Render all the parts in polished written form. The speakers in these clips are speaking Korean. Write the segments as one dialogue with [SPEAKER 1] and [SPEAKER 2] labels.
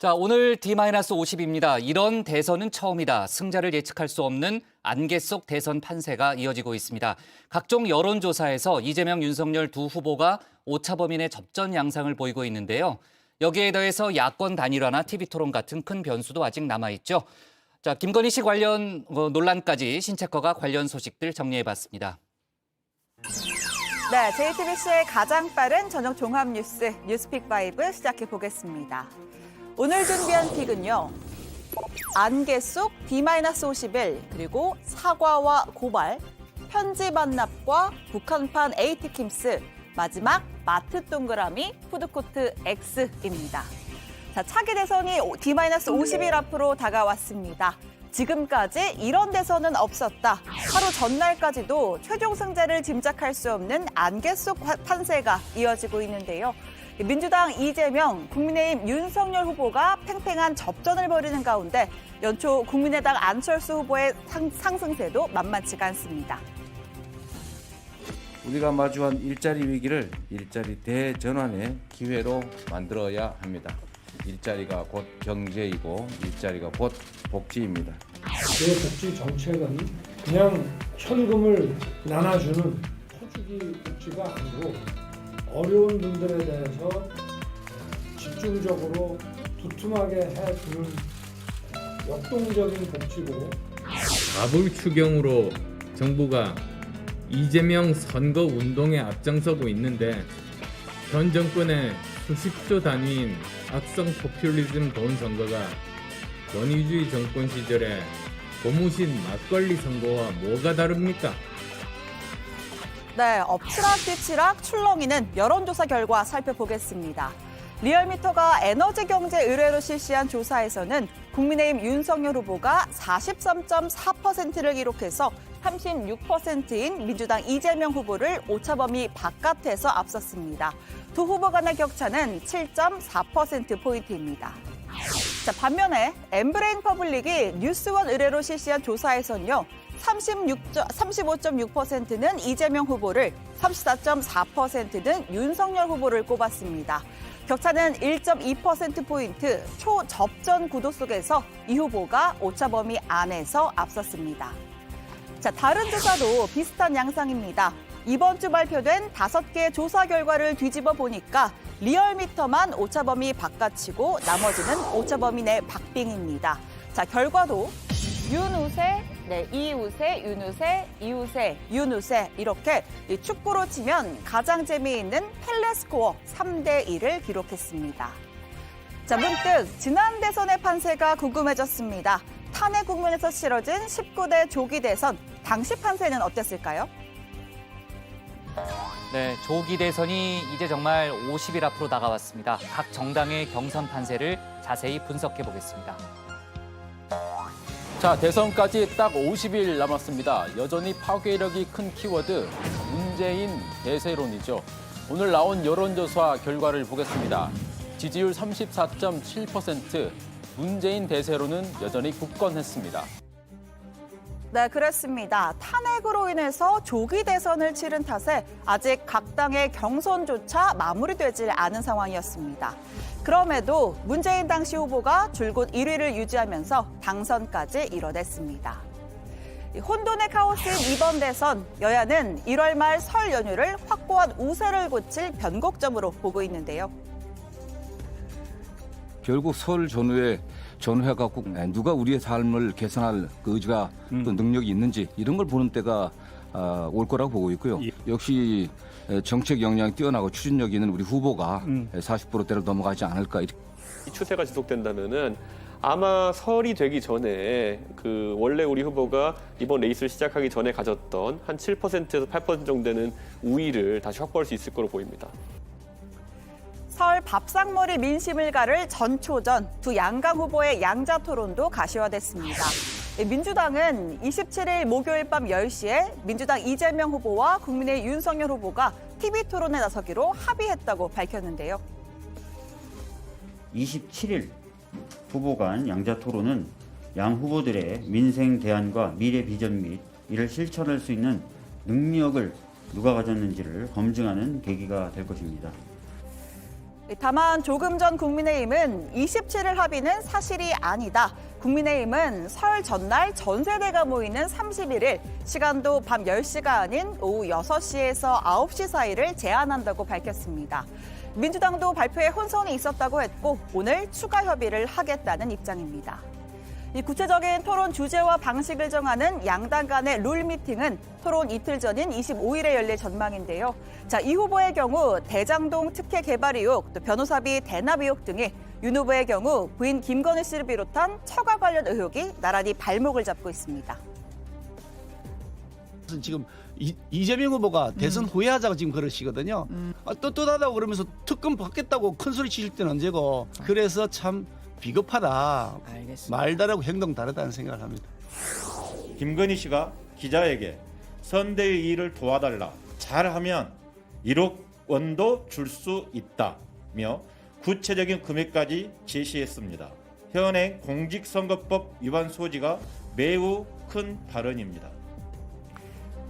[SPEAKER 1] 자, 오늘 D-50입니다. 이런 대선은 처음이다. 승자를 예측할 수 없는 안개 속 대선 판세가 이어지고 있습니다. 각종 여론조사에서 이재명, 윤석열 두 후보가 오차 범위 내 접전 양상을 보이고 있는데요. 여기에 더해서 야권 단일화나 TV토론 같은 큰 변수도 아직 남아있죠. 자, 김건희 씨 관련 논란까지 신체커가 관련 소식들 정리해봤습니다.
[SPEAKER 2] 네, JTBC의 가장 빠른 저녁 종합 뉴스 뉴스픽5 시작해보겠습니다. 오늘 준비한 픽은요. 안개 속 D-51 그리고 사과와 고발, 편지 반납과 북한판 에이티킴스, 마지막 마트 동그라미 푸드코트 X입니다. 자, 차기 대선이 D-50일 앞으로 다가왔습니다. 지금까지 이런 대선은 없었다. 하루 전날까지도 최종 승자를 짐작할 수 없는 안개 속 판세가 이어지고 있는데요. 민주당 이재명, 국민의힘 윤석열 후보가 팽팽한 접전을 벌이는 가운데 연초 국민의당 안철수 후보의 상승세도 만만치가 않습니다.
[SPEAKER 3] 우리가 마주한 일자리 위기를 일자리 대전환의 기회로 만들어야 합니다. 일자리가 곧 경제이고 일자리가 곧 복지입니다.
[SPEAKER 4] 내 복지 정책은 그냥 현금을 나눠주는 터주기 복지가 아니고 어려운 분들에 대해서 집중적으로 두툼하게 해주는 역동적인 복지고,
[SPEAKER 5] 마블 추경으로 정부가 이재명 선거 운동에 앞장서고 있는데 현 정권의 수십조 단위인 악성 포퓰리즘 돈 선거가 권위주의 정권 시절에 고무신 막걸리 선거와 뭐가 다릅니까?
[SPEAKER 2] 네, 엎치락 뒤치락 출렁이는 여론조사 결과 살펴보겠습니다. 리얼미터가 에너지경제 의뢰로 실시한 조사에서는 국민의힘 윤석열 후보가 43.4%를 기록해서 36%인 민주당 이재명 후보를 오차범위 바깥에서 앞섰습니다. 두 후보 간의 격차는 7.4%포인트입니다. 자, 반면에 엠브레인 퍼블릭이 뉴스원 의뢰로 실시한 조사에서는요. 35.6%는 이재명 후보를, 34.4%는 윤석열 후보를 꼽았습니다. 격차는 1.2%포인트 초접전 구도 속에서 이 후보가 오차범위 안에서 앞섰습니다. 자, 다른 조사도 비슷한 양상입니다. 이번 주 발표된 5개의 조사 결과를 뒤집어 보니까 리얼미터만 오차범위 바깥이고 나머지는 오차범위 내 박빙입니다. 자, 결과도 윤우세, 이우세, 윤우세, 이우세, 윤우세 이렇게 축구로 치면 가장 재미있는 펠레스코어 3대1을 기록했습니다. 자, 문득 지난 대선의 판세가 궁금해졌습니다. 탄핵 국면에서 치러진 19대 조기 대선, 당시 판세는 어땠을까요?
[SPEAKER 1] 네, 조기 대선이 이제 정말 50일 앞으로 다가왔습니다. 각 정당의 경선 판세를 자세히 분석해 보겠습니다.
[SPEAKER 6] 자, 대선까지 딱 50일 남았습니다. 여전히 파괴력이 큰 키워드, 문재인 대세론이죠. 오늘 나온 여론조사 결과를 보겠습니다. 지지율 34.7%, 문재인 대세론은 여전히 굳건했습니다.
[SPEAKER 2] 네, 그렇습니다. 탄핵으로 인해서 조기 대선을 치른 탓에 아직 각 당의 경선조차 마무리되지 않은 상황이었습니다. 그럼에도 문재인 당시 후보가 줄곧 1위를 유지하면서 당선까지 이뤄냈습니다. 혼돈의 카오스인 이번 대선, 여야는 1월 말 설 연휴를 확고한 우세를 고칠 변곡점으로 보고 있는데요.
[SPEAKER 3] 결국 설 전후에 전후해갖고 누가 우리의 삶을 개선할 그 의지가 또 능력이 있는지 이런 걸 보는 때가 올 거라고 보고 있고요. 역시 정책 역량이 뛰어나고 추진력 있는 우리 후보가 40%대로 넘어가지 않을까.
[SPEAKER 7] 이 추세가 지속된다면은 아마 설이 되기 전에 그 원래 우리 후보가 이번 레이스를 시작하기 전에 가졌던 한 7%에서 8% 정도 되는 우위를 다시 확보할 수 있을 거로 보입니다.
[SPEAKER 2] 설 밥상머리 민심을 가를 전초전, 두 양강 후보의 양자 토론도 가시화됐습니다. 민주당은 27일 목요일 밤 10시에 민주당 이재명 후보와 국민의 윤석열 후보가 TV토론에 나서기로 합의했다고 밝혔는데요.
[SPEAKER 8] 27일 후보 간 양자 토론은 양 후보들의 민생 대안과 미래 비전 및 이를 실천할 수 있는 능력을 누가 가졌는지를 검증하는 계기가 될 것입니다.
[SPEAKER 2] 다만 조금 전 국민의힘은 27일 합의는 사실이 아니다. 국민의힘은 설 전날 전세대가 모이는 31일, 시간도 밤 10시가 아닌 오후 6시에서 9시 사이를 제한한다고 밝혔습니다. 민주당도 발표에 혼선이 있었다고 했고 오늘 추가 협의를 하겠다는 입장입니다. 이 구체적인 토론 주제와 방식을 정하는 양당 간의 룰 미팅은 토론 이틀 전인 25일에 열릴 전망인데요. 자, 이 후보의 경우 대장동 특혜 개발 의혹, 또 변호사비 대납 의혹 등이, 윤 후보의 경우 부인 김건희 씨를 비롯한 처가 관련 의혹이 나란히 발목을 잡고 있습니다.
[SPEAKER 9] 지금 이재명 후보가 대선 후회하자고 지금 그러시거든요. 떳떳하다고 그러면서 특검 받겠다고 큰 소리 치실 때는 언제고. 그래서 참 비겁하다.
[SPEAKER 2] 알겠습니다.
[SPEAKER 9] 말 다르고 행동 다르다는 생각을 합니다.
[SPEAKER 10] 김건희 씨가 기자에게 선대의 일을 도와달라. 잘하면 1억 원도 줄 수 있다며 구체적인 금액까지 제시했습니다. 현행 공직선거법 위반 소지가 매우 큰 발언입니다.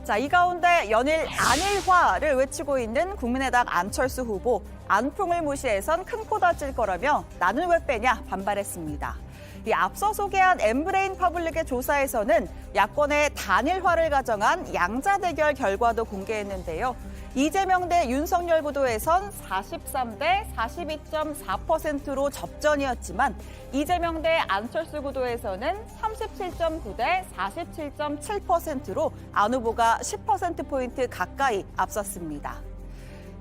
[SPEAKER 2] 자, 이 가운데 연일 안일화를 외치고 있는 국민의당 안철수 후보. 안풍을 무시해선 큰 코 다칠 거라며 나는 왜 빼냐 반발했습니다. 이 앞서 소개한 엠브레인 퍼블릭의 조사에서는 야권의 단일화를 가정한 양자 대결 결과도 공개했는데요. 이재명 대 윤석열 구도에선 43대 42.4%로 접전이었지만 이재명 대 안철수 구도에서는 37.9 대 47.7%로 안 후보가 10%포인트 가까이 앞섰습니다.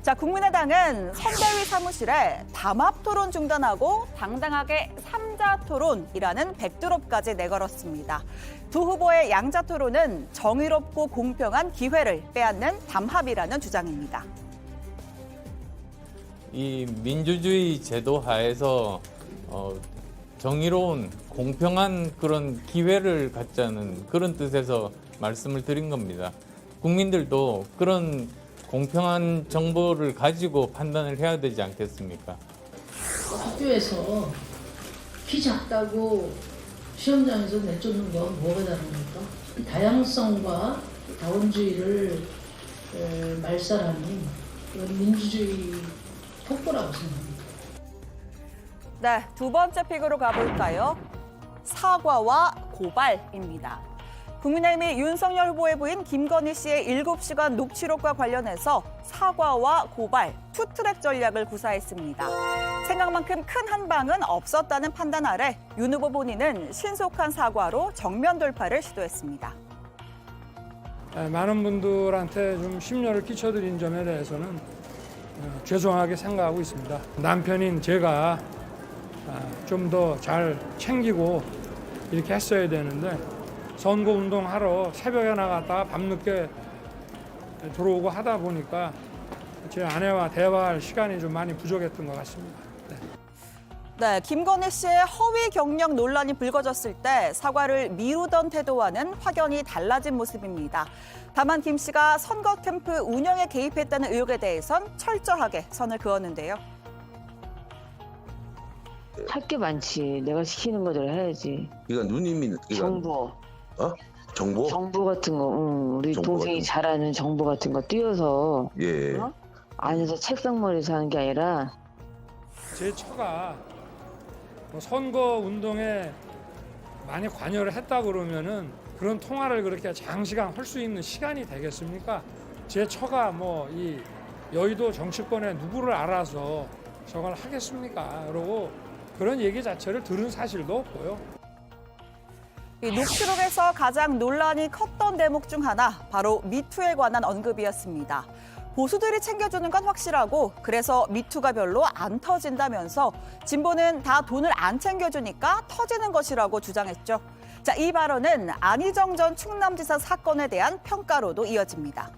[SPEAKER 2] 자, 국민의당은 선대위 사무실에 담합 토론 중단하고 당당하게 3자 토론이라는 백드롭까지 내걸었습니다. 두 후보의 양자 토론은 정의롭고 공평한 기회를 빼앗는 담합이라는 주장입니다.
[SPEAKER 5] 이 민주주의 제도 하에서 정의로운 공평한 그런 기회를 갖자는 그런 뜻에서 말씀을 드린 겁니다. 국민들도 그런 공평한 정보를 가지고 판단을 해야 되지 않겠습니까?
[SPEAKER 11] 학교에서 키 작다고 시험장에서 내쫓는 건 뭐가 다릅니까? 다양성과 다원주의를 말살하는 그런 민주주의 폭포라고 생각합니다.
[SPEAKER 2] 네, 두 번째 픽으로 가볼까요? 사과와 고발입니다. 국민의힘이 윤석열 후보의 부인 김건희 씨의 7시간 녹취록과 관련해서 사과와 고발, 투트랙 전략을 구사했습니다. 생각만큼 큰 한방은 없었다는 판단 아래 윤 후보 본인은 신속한 사과로 정면 돌파를 시도했습니다.
[SPEAKER 4] 많은 분들한테 좀 심려를 끼쳐드린 점에 대해서는 죄송하게 생각하고 있습니다. 남편인 제가 좀 더 잘 챙기고 이렇게 했어야 되는데 선거운동하러 새벽에 나갔다가 밤늦게 들어오고 하다 보니까 제 아내와 대화할 시간이 좀 많이 부족했던 것 같습니다.
[SPEAKER 2] 네, 김건희 씨의 허위 경력 논란이 불거졌을 때 사과를 미루던 태도와는 확연히 달라진 모습입니다. 다만 김 씨가 선거 캠프 운영에 개입했다는 의혹에 대해선 철저하게 선을 그었는데요.
[SPEAKER 12] 할 게 많지. 내가 시키는 거대로 해야지.
[SPEAKER 13] 이거 누님이
[SPEAKER 12] 정보.
[SPEAKER 13] 정보?
[SPEAKER 12] 정보 같은 거. 우리
[SPEAKER 13] 정보
[SPEAKER 12] 동생이
[SPEAKER 13] 같은
[SPEAKER 12] 잘하는 정보 같은 거 띄워서
[SPEAKER 13] 예.
[SPEAKER 12] 안에서 책상머리에서 하는 게 아니라
[SPEAKER 4] 제 처가 선거 운동에 많이 관여를 했다 그러면은 그런 통화를 그렇게 장시간 할 수 있는 시간이 되겠습니까? 제 처가 이 여의도 정치권에 누구를 알아서 저걸 하겠습니까? 그러고 그런 얘기 자체를 들은 사실도 없고요.
[SPEAKER 2] 이 녹취록에서 가장 논란이 컸던 대목 중 하나, 바로 미투에 관한 언급이었습니다. 보수들이 챙겨주는 건 확실하고 그래서 미투가 별로 안 터진다면서 진보는 다 돈을 안 챙겨주니까 터지는 것이라고 주장했죠. 자, 이 발언은 안희정 전 충남지사 사건에 대한 평가로도 이어집니다.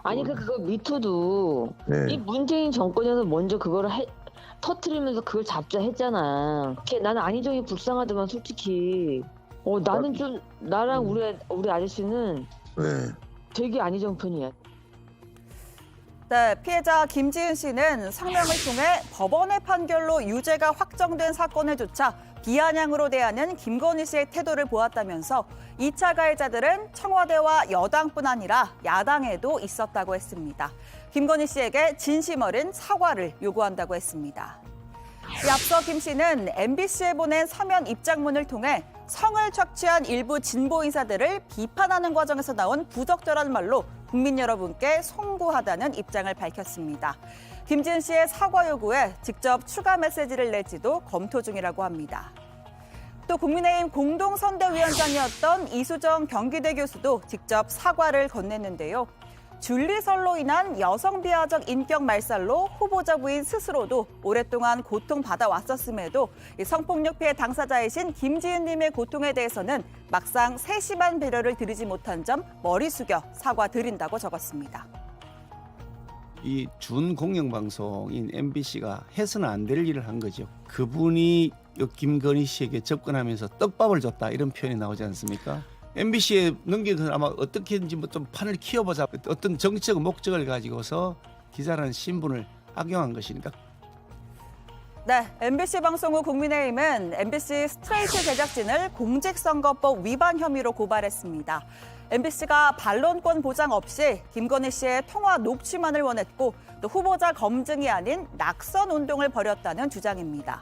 [SPEAKER 12] 아니 그거 미투도
[SPEAKER 13] 네.
[SPEAKER 12] 이 문재인 정권에서 먼저 그거를 터트리면서 그걸 잡자 했잖아. 나는 안희정이 불쌍하더만 솔직히. 나는 좀 나랑 우리 아저씨는
[SPEAKER 13] 네.
[SPEAKER 12] 되게 안희정 편이야.
[SPEAKER 2] 네, 피해자 김지은 씨는 성명을 통해 법원의 판결로 유죄가 확정된 사건에조차 비아냥으로 대하는 김건희 씨의 태도를 보았다면서 2차 가해자들은 청와대와 여당뿐 아니라 야당에도 있었다고 했습니다. 김건희 씨에게 진심 어린 사과를 요구한다고 했습니다. 앞서 김 씨는 MBC에 보낸 서면 입장문을 통해 성을 착취한 일부 진보 인사들을 비판하는 과정에서 나온 부적절한 말로 국민 여러분께 송구하다는 입장을 밝혔습니다. 김지은 씨의 사과 요구에 직접 추가 메시지를 낼지도 검토 중이라고 합니다. 또 국민의힘 공동선대위원장이었던 이수정 경기대 교수도 직접 사과를 건넸는데요. 줄리설로 인한 여성 비하적 인격 말살로 후보자 부인 스스로도 오랫동안 고통받아 왔었음에도 성폭력 피해 당사자이신 김지은 님의 고통에 대해서는 막상 세심한 배려를 드리지 못한 점 머리 숙여 사과드린다고 적었습니다.
[SPEAKER 9] 이 준공영방송인 MBC가 해서는 안 될 일을 한 거죠. 그분이 김건희 씨에게 접근하면서 떡밥을 줬다 이런 표현이 나오지 않습니까? MBC에 넘기는 아마 어떻게든지 뭐 좀 판을 키워보자 어떤 정치적 목적을 가지고서 기자라는 신분을 악용한 것이니까.
[SPEAKER 2] 네, MBC 방송 후 국민의힘은 MBC 스트레이트 제작진을 공직선거법 위반 혐의로 고발했습니다. MBC가 반론권 보장 없이 김건희 씨의 통화 녹취만을 원했고 또 후보자 검증이 아닌 낙선 운동을 벌였다는 주장입니다.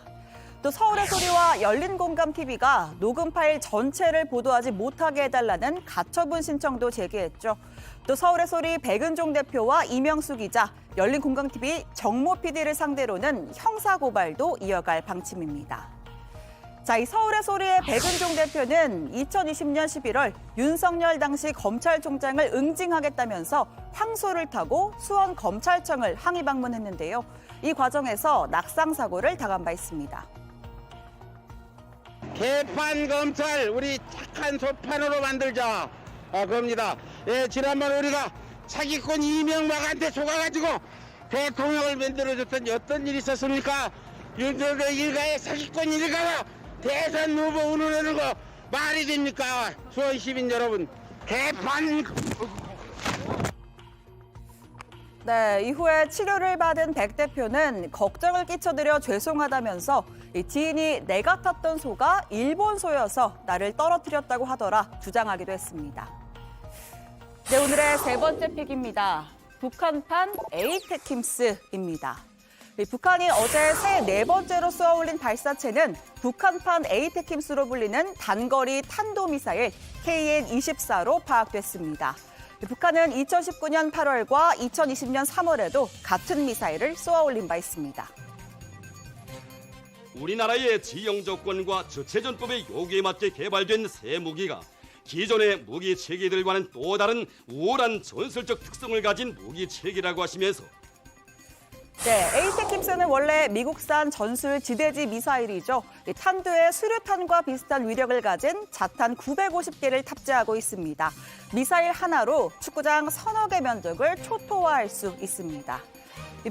[SPEAKER 2] 또 서울의 소리와 열린공감TV가 녹음 파일 전체를 보도하지 못하게 해달라는 가처분 신청도 제기했죠. 또 서울의 소리 백은종 대표와 이명수 기자, 열린공감TV 정모 PD를 상대로는 형사고발도 이어갈 방침입니다. 자, 이 서울의 소리의 백은종 대표는 2020년 11월 윤석열 당시 검찰총장을 응징하겠다면서 황소를 타고 수원검찰청을 항의 방문했는데요. 이 과정에서 낙상사고를 당한 바 있습니다.
[SPEAKER 14] 개판 검찰 우리 착한 소판으로 만들자 그겁니다. 예, 지난번 우리가 사기꾼 이명박한테 속아가지고 대통령을 만들어줬더니 어떤 일이 있었습니까? 윤석열 일가의 사기꾼 일가가 대선 후보 운운하는 거 말이 됩니까? 수원 시민 여러분, 개판.
[SPEAKER 2] 네, 이후에 치료를 받은 백 대표는 걱정을 끼쳐드려 죄송하다면서 지인이 내가 탔던 소가 일본 소여서 나를 떨어뜨렸다고 하더라 주장하기도 했습니다. 네, 오늘의 세 번째 픽입니다. 북한판 에이테킴스입니다. 북한이 어제 새 네 번째로 쏘아 올린 발사체는 북한판 에이테킴스로 불리는 단거리 탄도미사일 KN-24로 파악됐습니다. 북한은 2019년 8월과 2020년 3월에도 같은 미사일을 쏘아 올린 바 있습니다.
[SPEAKER 15] 우리나라의 지형 조건과 주체전법의 요구에 맞게 개발된 새 무기가 기존의 무기 체계들과는 또 다른 우월한 전술적 특성을 가진 무기 체계라고 하시면서
[SPEAKER 2] 네, 에이테킴스는 원래 미국산 전술 지대지 미사일이죠. 탄두에 수류탄과 비슷한 위력을 가진 자탄 950개를 탑재하고 있습니다. 미사일 하나로 축구장 서너 개 면적을 초토화할 수 있습니다.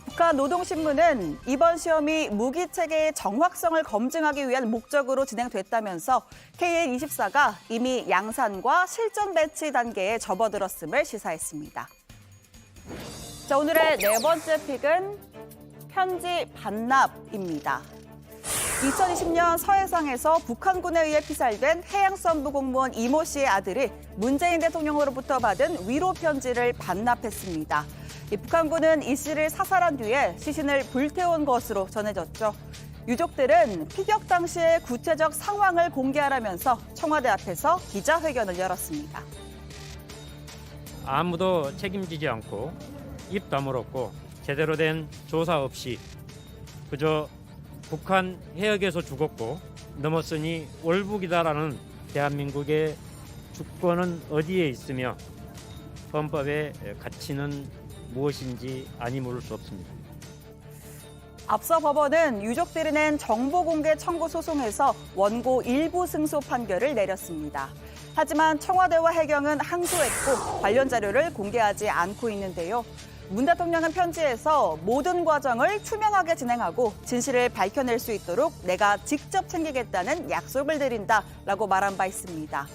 [SPEAKER 2] 북한 노동신문은 이번 시험이 무기 체계의 정확성을 검증하기 위한 목적으로 진행됐다면서 KN-24가 이미 양산과 실전 배치 단계에 접어들었음을 시사했습니다. 자, 오늘의 네 번째 픽은 편지 반납입니다. 2020년 서해상에서 북한군에 의해 피살된 해양선부 공무원 이모 씨의 아들이 문재인 대통령으로부터 받은 위로 편지를 반납했습니다. 북한군은 이 씨를 사살한 뒤에 시신을 불태운 것으로 전해졌죠. 유족들은 피격 당시의 구체적 상황을 공개하라면서 청와대 앞에서 기자회견을 열었습니다.
[SPEAKER 16] 아무도 책임지지 않고 입 다물었고 제대로 된 조사 없이 그저 북한 해역에서 죽었고 넘었으니 월북이다라는 대한민국의 주권은 어디에 있으며 헌법의 가치는 무엇인지 아니 물을 수 없습니다.
[SPEAKER 2] 앞서 법원은 유족들이 낸 정보 공개 청구 소송에서 원고 일부 승소 판결을 내렸습니다. 하지만 청와대와 해경은 항소했고 관련 자료를 공개하지 않고 있는데요. 문 대통령은 편지에서 모든 과정을 투명하게 진행하고 진실을 밝혀낼 수 있도록 내가 직접 챙기겠다는 약속을 드린다라고 말한 바 있습니다.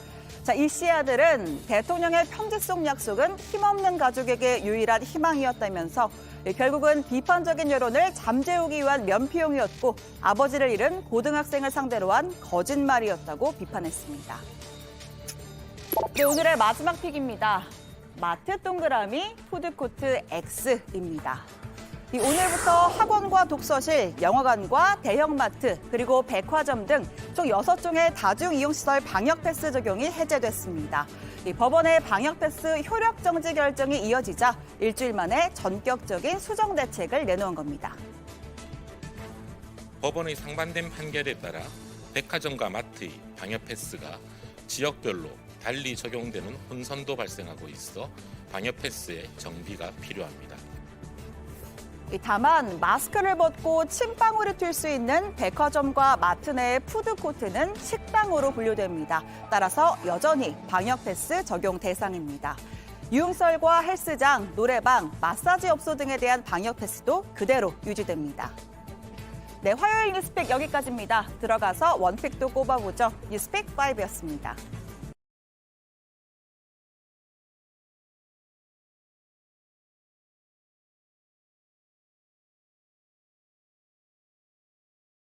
[SPEAKER 2] 자, 이 씨아들은 대통령의 편지 속 약속은 힘없는 가족에게 유일한 희망이었다면서 결국은 비판적인 여론을 잠재우기 위한 면피용이었고 아버지를 잃은 고등학생을 상대로 한 거짓말이었다고 비판했습니다. 네, 오늘의 마지막 픽입니다. 마트 동그라미, 푸드코트 X입니다. 오늘부터 학원과 독서실, 영화관과 대형마트, 그리고 백화점 등 총 6종의 다중이용시설 방역패스 적용이 해제됐습니다. 법원의 방역패스 효력 정지 결정이 이어지자 일주일 만에 전격적인 수정 대책을 내놓은 겁니다.
[SPEAKER 17] 법원의 상반된 판결에 따라 백화점과 마트의 방역패스가 지역별로 달리 적용되는 혼선도 발생하고 있어 방역패스의 정비가 필요합니다.
[SPEAKER 2] 다만 마스크를 벗고 침방울이 튈 수 있는 백화점과 마트 내의 푸드코트는 식당으로 분류됩니다. 따라서 여전히 방역패스 적용 대상입니다. 유흥설과 헬스장, 노래방, 마사지 업소 등에 대한 방역패스도 그대로 유지됩니다. 네, 화요일 뉴스픽 여기까지입니다. 들어가서 원픽도 꼽아보죠. 뉴스픽 5였습니다.